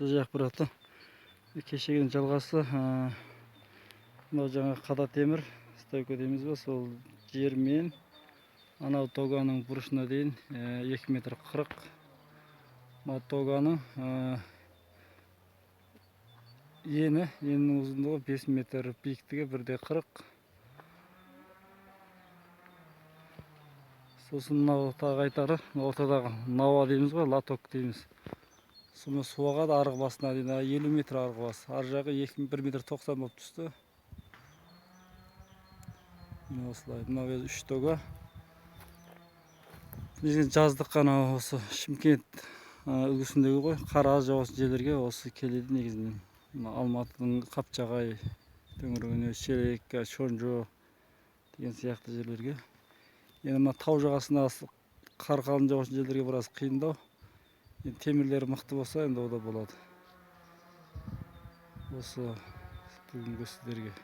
жақ бұраты кешегінің жалғасы. Мынау жаңа қада темір стойка дейміз ба, сол жермен анау тоганың бұрышына дейін 2 метр 40. Мынау тоганың енінің ұзындығы 5 метр, биіктігі 1,40. Сосын мынау тағы айтары, ортадағы науа дейміз ғой, лоток дейміз. Сумен суағады арғы басына дейін 50 метр арғы басы. Ар жағы 1 метр 90 болып түсті. Осылай, мынау 3 тога. Жаздық қана осы Шымкент үлгісіндегі ғой, қар аз жауатын жерлерге осы келеді негізінен. Алматының Қапшағай төңірегіне, Шелек, Шонжо деген сияқты жерлерге. Енді мына тау жағасына қар қалың жауатын жерлерге біраз қиындау. Енді темірлері мықты болса, енді ода болады. Осы бүгінгі сіздерге.